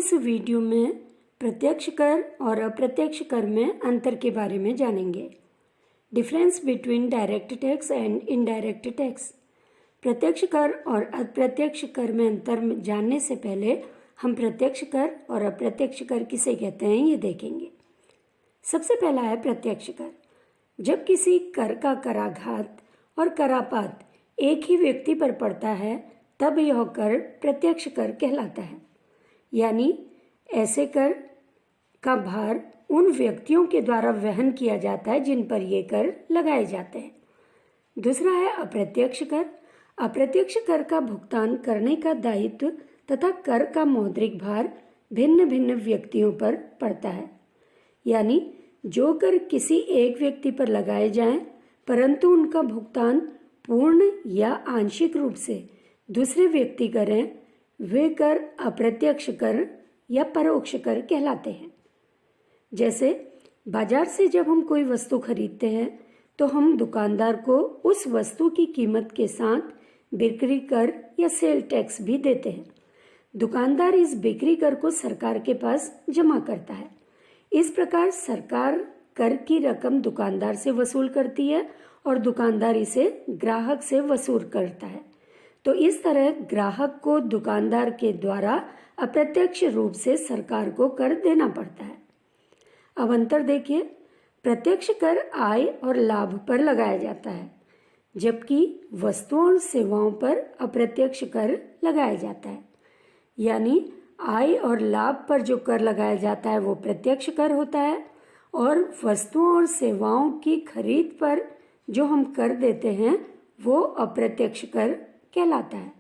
इस वीडियो में प्रत्यक्ष कर और अप्रत्यक्ष कर में अंतर के बारे में जानेंगे। Difference between direct tax and indirect tax. प्रत्यक्ष कर और अप्रत्यक्ष कर में अंतर जानने से पहले हम प्रत्यक्ष कर और अप्रत्यक्ष कर किसे कहते हैं ये देखेंगे। सबसे पहला है प्रत्यक्ष कर। जब किसी कर का कराघात और करापात एक ही व्यक्ति पर पड़ता है तब यह कर प्रत्यक्ष कर कहलाता है। यानी ऐसे कर का भार उन व्यक्तियों के द्वारा वहन किया जाता है जिन पर ये कर लगाए जाते हैं। दूसरा है अप्रत्यक्ष कर। अप्रत्यक्ष कर का भुगतान करने का दायित्व तथा कर का मौद्रिक भार भिन्न भिन्न व्यक्तियों पर पड़ता है। यानी जो कर किसी एक व्यक्ति पर लगाए जाएं परंतु उनका भुगतान पूर्ण या आंशिक रूप से दूसरे व्यक्ति करें, वे कर अप्रत्यक्ष कर या परोक्ष कर कहलाते हैं। जैसे बाजार से जब हम कोई वस्तु खरीदते हैं तो हम दुकानदार को उस वस्तु की कीमत के साथ बिक्री कर या सेल टैक्स भी देते हैं। दुकानदार इस बिक्री कर को सरकार के पास जमा करता है। इस प्रकार सरकार कर की रकम दुकानदार से वसूल करती है और दुकानदार इसे ग्राहक से वसूल करता है। तो इस तरह ग्राहक को दुकानदार के द्वारा अप्रत्यक्ष रूप से सरकार को कर देना पड़ता है। अब अंतर देखिए, प्रत्यक्ष कर आय और लाभ पर लगाया जाता है जबकि वस्तुओं और सेवाओं पर अप्रत्यक्ष कर लगाया जाता है। यानी आय और लाभ पर जो कर लगाया जाता है वो प्रत्यक्ष कर होता है और वस्तुओं और सेवाओं की खरीद पर जो हम कर देते हैं वो अप्रत्यक्ष कर कहलाता है।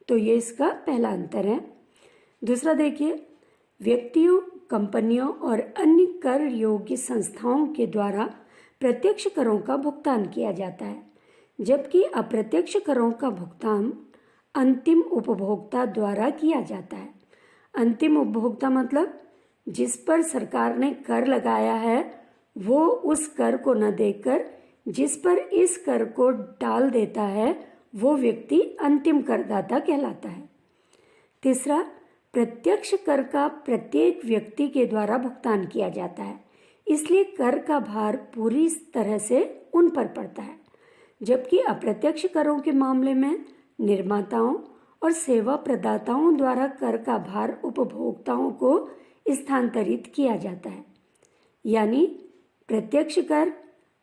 तो ये इसका पहला अंतर है। दूसरा देखिए, व्यक्तियों, कंपनियों और अन्य कर योग्य संस्थाओं के द्वारा प्रत्यक्ष करों का भुगतान किया जाता है जबकि अप्रत्यक्ष करों का भुगतान अंतिम उपभोक्ता द्वारा किया जाता है। अंतिम उपभोक्ता मतलब जिस पर सरकार ने कर लगाया है वो उस कर को न देकर जिस पर इस कर को डाल देता है वो व्यक्ति अंतिम करदाता कहलाता है। तीसरा, प्रत्यक्ष कर का प्रत्येक व्यक्ति के द्वारा भुगतान किया जाता है, इसलिए कर का भार पूरी तरह से उन पर पड़ता है। जबकि अप्रत्यक्ष करों के मामले में निर्माताओं और सेवा प्रदाताओं द्वारा कर का भार उपभोक्ताओं को स्थानांतरित किया जाता है। यानी प्रत्यक्ष कर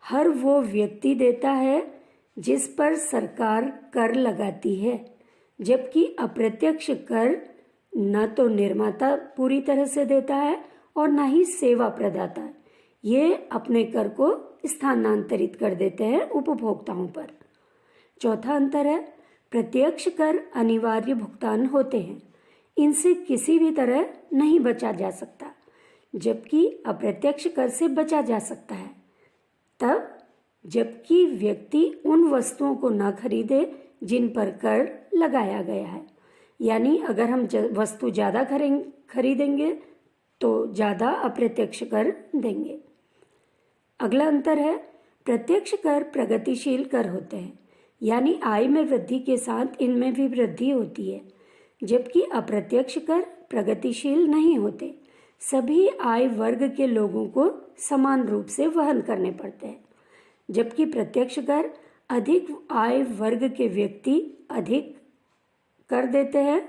हर वो व्यक्ति देता है जिस पर सरकार कर लगाती है, जबकि अप्रत्यक्ष कर न तो निर्माता पूरी तरह से देता है और न ही सेवा प्रदाता। ये अपने कर को स्थानांतरित कर देते हैं उपभोक्ताओं पर। चौथा अंतर है, प्रत्यक्ष कर अनिवार्य भुगतान होते हैं, इनसे किसी भी तरह नहीं बचा जा सकता, जबकि अप्रत्यक्ष कर से बचा जा सकता है तब जबकि व्यक्ति उन वस्तुओं को न खरीदे जिन पर कर लगाया गया है। यानी अगर हम वस्तु ज़्यादा खरीदेंगे तो ज़्यादा अप्रत्यक्ष कर देंगे। अगला अंतर है, प्रत्यक्ष कर प्रगतिशील कर होते हैं, यानी आय में वृद्धि के साथ इनमें भी वृद्धि होती है, जबकि अप्रत्यक्ष कर प्रगतिशील नहीं होते। सभी आय वर्ग के लोगों को समान रूप से वहन करने पड़ते हैं, जबकि प्रत्यक्ष कर अधिक आय वर्ग के व्यक्ति अधिक कर देते हैं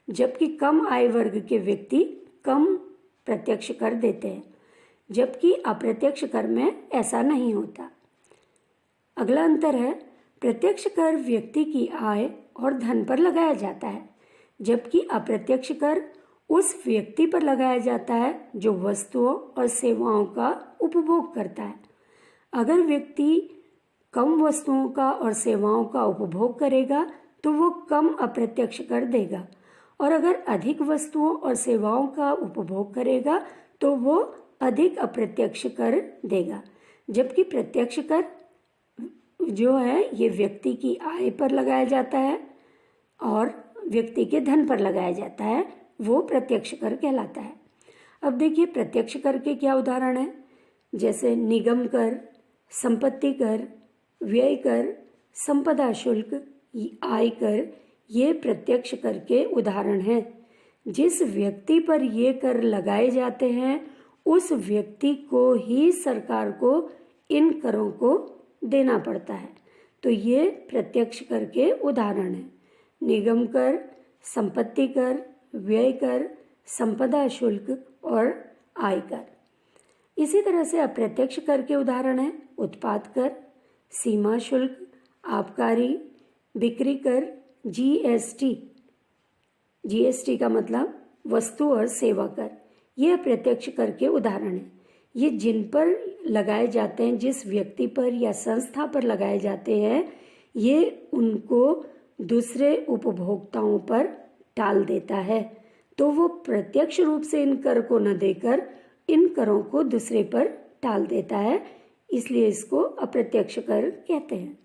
जबकि कम आय वर्ग के व्यक्ति कम प्रत्यक्ष कर देते हैं, जबकि अप्रत्यक्ष कर में ऐसा नहीं होता। अगला अंतर है, प्रत्यक्ष कर व्यक्ति की आय और धन पर लगाया जाता है जबकि अप्रत्यक्ष कर उस व्यक्ति पर लगाया जाता है जो वस्तुओं और सेवाओं का उपभोग करता है। अगर व्यक्ति कम वस्तुओं का और सेवाओं का उपभोग करेगा तो वो कम अप्रत्यक्ष कर देगा और अगर अधिक वस्तुओं और सेवाओं का उपभोग करेगा तो वो अधिक अप्रत्यक्ष कर देगा। जबकि प्रत्यक्ष कर जो है ये व्यक्ति की आय पर लगाया जाता है और व्यक्ति के धन पर लगाया जाता है, वो प्रत्यक्ष कर कहलाता है। अब देखिए प्रत्यक्ष कर के क्या उदाहरण है, जैसे निगम कर, संपत्ति कर, व्यय कर, संपदा शुल्क, आय कर, ये प्रत्यक्ष कर के उदाहरण हैं। जिस व्यक्ति पर ये कर लगाए जाते हैं उस व्यक्ति को ही सरकार को इन करों को देना पड़ता है। तो ये प्रत्यक्ष कर के उदाहरण हैं। निगम कर, संपत्ति कर, व्यय कर, संपदा शुल्क और आय कर। इसी तरह से अप्रत्यक्ष कर के उदाहरण हैं उत्पाद कर, सीमा शुल्क, आबकारी, बिक्री कर, जीएसटी। जीएसटी का मतलब वस्तु और सेवा कर। ये अप्रत्यक्ष कर के उदाहरण हैं। ये जिन पर लगाए जाते हैं, जिस व्यक्ति पर या संस्था पर लगाए जाते हैं, ये उनको दूसरे उपभोक्ताओं पर टाल देता है। तो वो प्रत्यक्ष रूप से इन कर को न देकर इन करों को दूसरे पर टाल देता है, इसलिए इसको अप्रत्यक्ष कर कहते हैं।